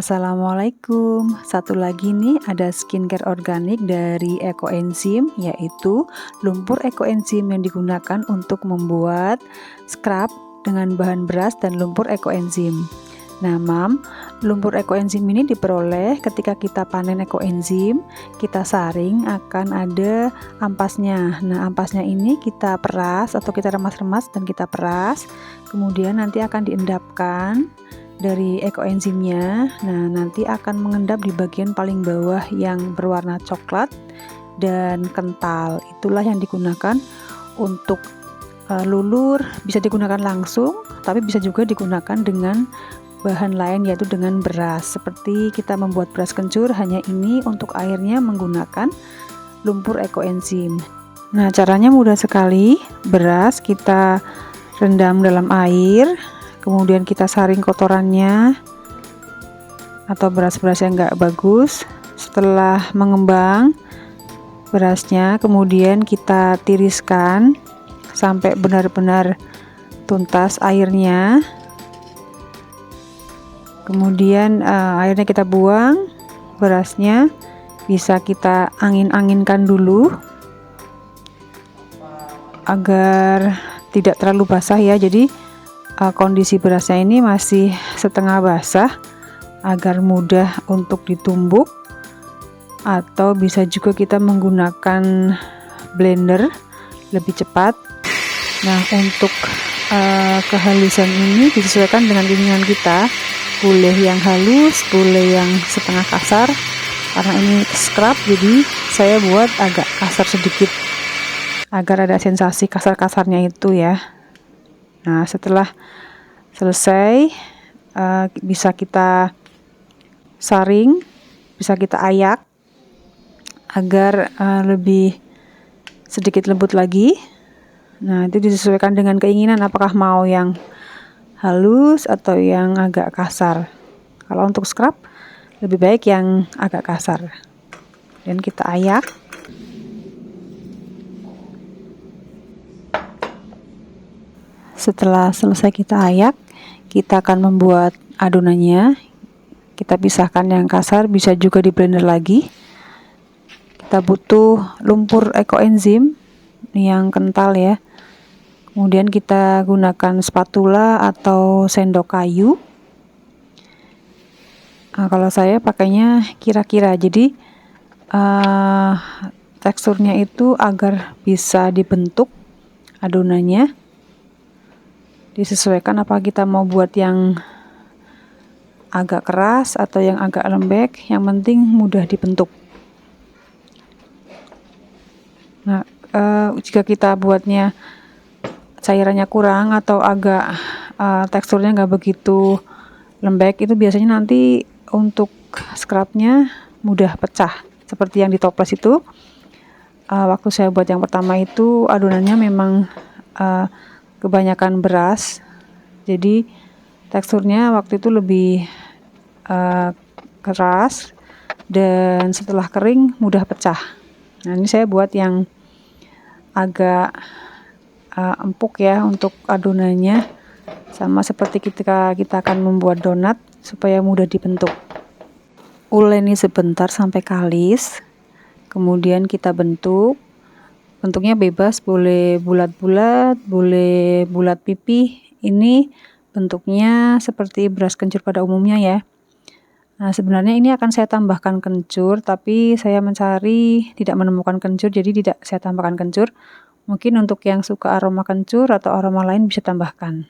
Assalamualaikum. Satu lagi nih ada skincare organik dari Ekoenzim, yaitu lumpur Ekoenzim yang digunakan untuk membuat scrub dengan bahan beras dan lumpur Ekoenzim. Nah, lumpur Ekoenzim ini diperoleh ketika kita panen Ekoenzim, kita saring akan ada ampasnya. Nah, ampasnya ini kita peras atau kita remas-remas dan kita peras, kemudian nanti akan diendapkan dari ekoenzimnya. Nah, nanti akan mengendap di bagian paling bawah yang berwarna coklat dan kental. Itulah yang digunakan untuk lulur. Bisa digunakan langsung, tapi bisa juga digunakan dengan bahan lain, yaitu dengan beras. Seperti kita membuat beras kencur, hanya ini untuk airnya menggunakan lumpur ekoenzim. Nah, caranya mudah sekali. Beras kita rendam dalam air, kemudian kita saring kotorannya atau beras-beras yang enggak bagus. Setelah mengembang berasnya, kemudian kita tiriskan sampai benar-benar tuntas airnya. Kemudian airnya kita buang, berasnya bisa kita angin-anginkan dulu agar tidak terlalu basah ya. Jadi kondisi berasnya ini masih setengah basah agar mudah untuk ditumbuk, atau bisa juga kita menggunakan blender lebih cepat. Nah, untuk kehalusan ini disesuaikan dengan keinginan kita, boleh yang halus, boleh yang setengah kasar. Karena ini scrub, jadi saya buat agak kasar sedikit agar ada sensasi kasar-kasarnya itu ya. Nah, setelah selesai bisa kita saring, bisa kita ayak agar lebih sedikit lembut lagi. Nah, itu disesuaikan dengan keinginan, apakah mau yang halus atau yang agak kasar. Kalau untuk scrub lebih baik yang agak kasar. Dan kita ayak. Setelah selesai kita ayak, kita akan membuat adonannya. Kita pisahkan yang kasar, bisa juga di blender lagi. Kita butuh lumpur ekoenzim yang kental ya. Kemudian kita gunakan spatula atau sendok kayu. Nah, kalau saya pakainya kira-kira, jadi teksturnya itu agar bisa dibentuk adonannya. Disesuaikan apa kita mau buat yang agak keras atau yang agak lembek, yang penting mudah dibentuk. Nah, jika kita buatnya cairannya kurang atau agak teksturnya nggak begitu lembek, itu biasanya nanti untuk scrubnya mudah pecah. Seperti yang di toples itu, waktu saya buat yang pertama itu adonannya memang kebanyakan beras, jadi teksturnya waktu itu lebih keras dan setelah kering mudah pecah. Nah, ini saya buat yang agak empuk ya untuk adonannya, sama seperti ketika kita akan membuat donat supaya mudah dibentuk. Uleni sebentar sampai kalis, kemudian kita bentuk. Bentuknya bebas, boleh bulat-bulat, boleh bulat pipih. Ini bentuknya seperti beras kencur pada umumnya ya. Nah, sebenarnya ini akan saya tambahkan kencur, tapi saya mencari tidak menemukan kencur, jadi tidak saya tambahkan kencur. Mungkin untuk yang suka aroma kencur atau aroma lain bisa tambahkan.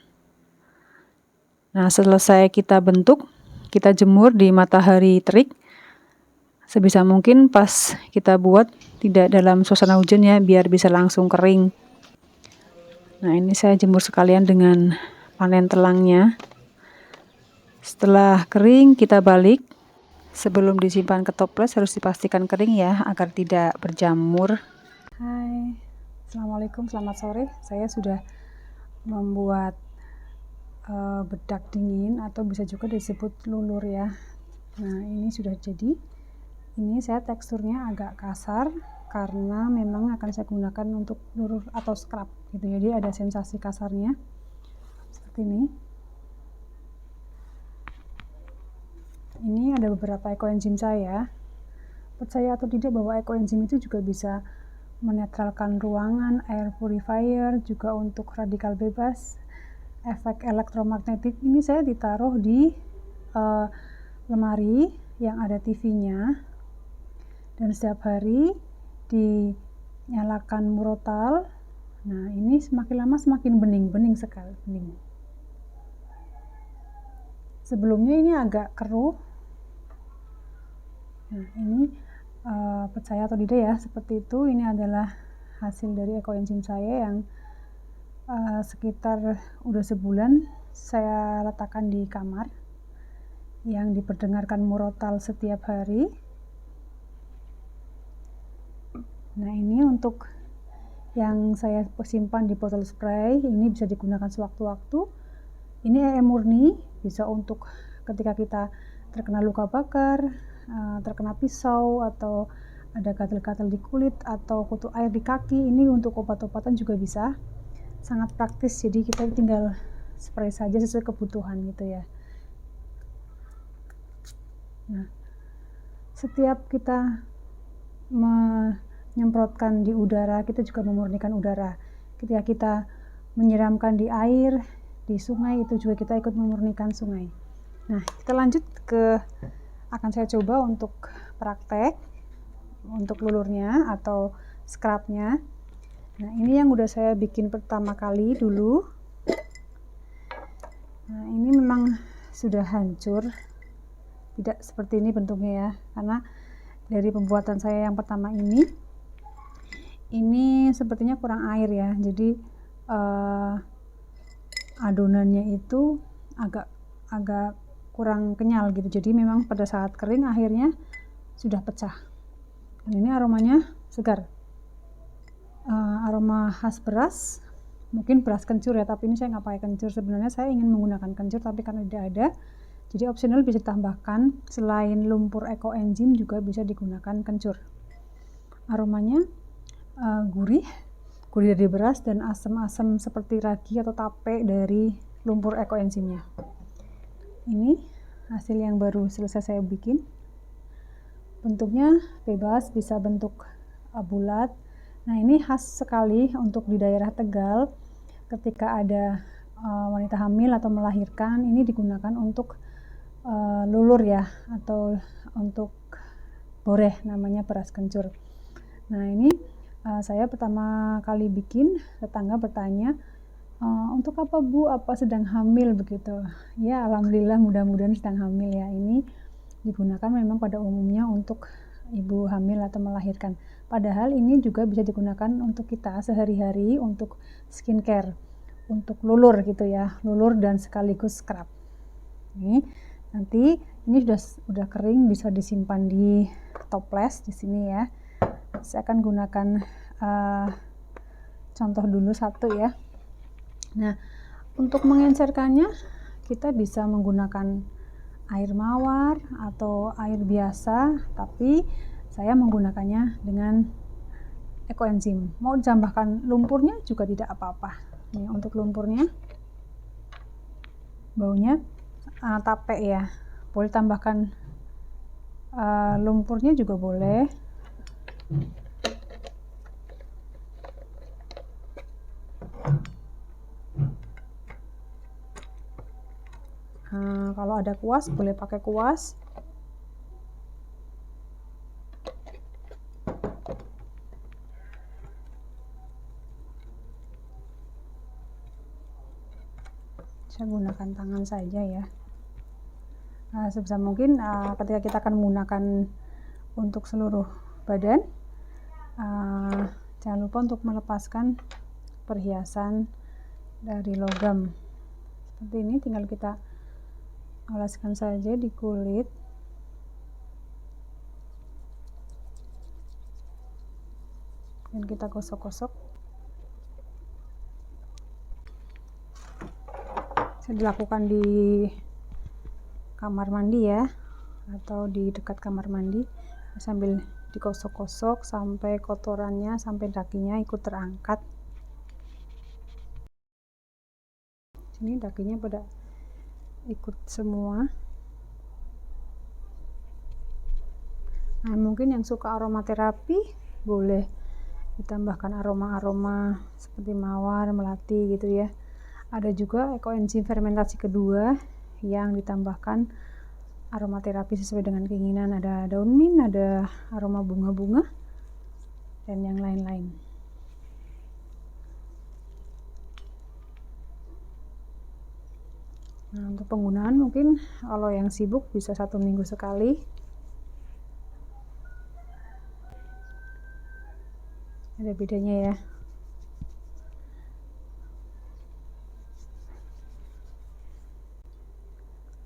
Nah, selesai kita bentuk, kita jemur di matahari terik. Sebisa mungkin pas kita buat tidak dalam suasana hujan ya, biar bisa langsung kering. Nah, ini saya jemur sekalian dengan panen telangnya. Setelah kering kita balik. Sebelum disimpan ke toples harus dipastikan kering ya, agar tidak berjamur. Hai, assalamualaikum, selamat sore. Saya sudah membuat bedak dingin atau bisa juga disebut lulur ya. Nah, ini sudah jadi. Ini saya teksturnya agak kasar karena memang akan saya gunakan untuk lulur atau scrub gitu. Jadi ada sensasi kasarnya seperti ini. ini ada beberapa ekoenzim saya. Percaya atau tidak bahwa ekoenzim itu juga bisa menetralkan ruangan, air purifier, juga untuk radikal bebas, efek elektromagnetik. Ini saya ditaruh di lemari yang ada TV-nya, dan setiap hari dinyalakan murotal. Nah, ini semakin lama semakin bening sekali, bening. Sebelumnya ini agak keruh. Nah, ini percaya atau tidak ya, seperti itu. Ini adalah hasil dari ekoenzim saya yang sekitar udah sebulan saya letakkan di kamar, yang diperdengarkan murotal setiap hari. Nah, ini untuk yang saya simpan di botol spray, ini bisa digunakan sewaktu-waktu. Ini murni, bisa untuk ketika kita terkena luka bakar, terkena pisau, atau ada gatal-gatal di kulit, atau kutu air di kaki. Ini untuk obat-obatan juga bisa, sangat praktis. Jadi kita tinggal spray saja sesuai kebutuhan gitu ya. Nah, setiap kita menyemprotkan di udara, kita juga memurnikan udara. Ketika kita menyiramkan di air, di sungai, itu juga kita ikut memurnikan sungai. Nah, kita lanjut ke, akan saya coba untuk praktek untuk lulurnya atau scrubnya. Nah, ini yang udah saya bikin pertama kali dulu. Nah, ini memang sudah hancur, tidak seperti ini bentuknya ya, karena dari pembuatan saya yang pertama ini sepertinya kurang air ya, jadi adonannya itu agak kurang kenyal gitu. Jadi memang pada saat kering akhirnya sudah pecah. Dan ini aromanya segar, aroma khas beras, mungkin beras kencur ya, tapi ini saya nggak pakai kencur. Sebenarnya saya ingin menggunakan kencur, tapi karena tidak ada, jadi opsional bisa ditambahkan. Selain lumpur ekoenzim juga bisa digunakan kencur. Aromanya gurih dari beras, dan asam-asam seperti ragi atau tape dari lumpur ekoenzimnya. Ini hasil yang baru selesai saya bikin. Bentuknya bebas, bisa bentuk bulat. Nah, ini khas sekali untuk di daerah Tegal. Ketika ada wanita hamil atau melahirkan, ini digunakan untuk lulur ya, atau untuk boreh, namanya beras kencur. Nah, ini saya pertama kali bikin, tetangga bertanya, untuk apa Bu, apa sedang hamil begitu? Ya, alhamdulillah, mudah-mudahan sedang hamil ya. Ini digunakan memang pada umumnya untuk ibu hamil atau melahirkan. Padahal ini juga bisa digunakan untuk kita sehari-hari, untuk skincare, untuk lulur gitu ya, lulur dan sekaligus scrub. Ini nanti ini sudah kering, bisa disimpan di toples di sini ya. Saya akan gunakan contoh dulu satu ya. Nah, untuk mengencerkannya kita bisa menggunakan air mawar atau air biasa, tapi saya menggunakannya dengan ekoenzim. Mau ditambahkan lumpurnya juga tidak apa-apa. Nih, untuk lumpurnya, baunya tape ya, boleh tambahkan lumpurnya juga boleh. Kalau ada kuas boleh pakai kuas. Saya gunakan tangan saja ya. Sebisa mungkin ketika kita akan menggunakan untuk seluruh badan, jangan lupa untuk melepaskan perhiasan dari logam. Seperti ini, tinggal kita oleskan saja di kulit. Dan kita gosok-gosok. Bisa dilakukan di kamar mandi ya, atau di dekat kamar mandi, sambil digosok-gosok sampai kotorannya, sampai dakinya ikut terangkat. Sini dakinya pada ikut semua. Nah, mungkin yang suka aromaterapi boleh ditambahkan aroma-aroma seperti mawar, melati gitu ya. Ada juga ekoenzim fermentasi kedua yang ditambahkan aromaterapi sesuai dengan keinginan. Ada daun mint, ada aroma bunga-bunga, dan yang lain-lain. Nah, untuk penggunaan mungkin kalau yang sibuk bisa 1 minggu sekali. Ada bedanya ya.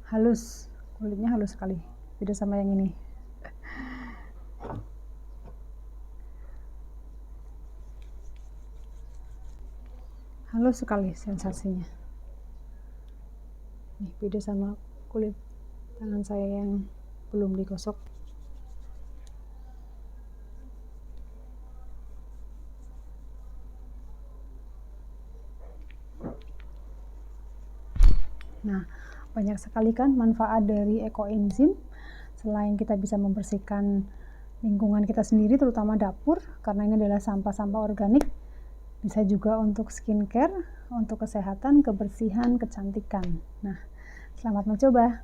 Halus, kulitnya halus sekali, beda sama yang ini. Halus sekali sensasinya. Nih, beda sama kulit tangan saya yang belum digosok. Nah, banyak sekali kan manfaat dari ekoenzim. Selain kita bisa membersihkan lingkungan kita sendiri, terutama dapur, karena ini adalah sampah-sampah organik, bisa juga untuk skincare, untuk kesehatan, kebersihan, kecantikan. Nah, selamat mencoba.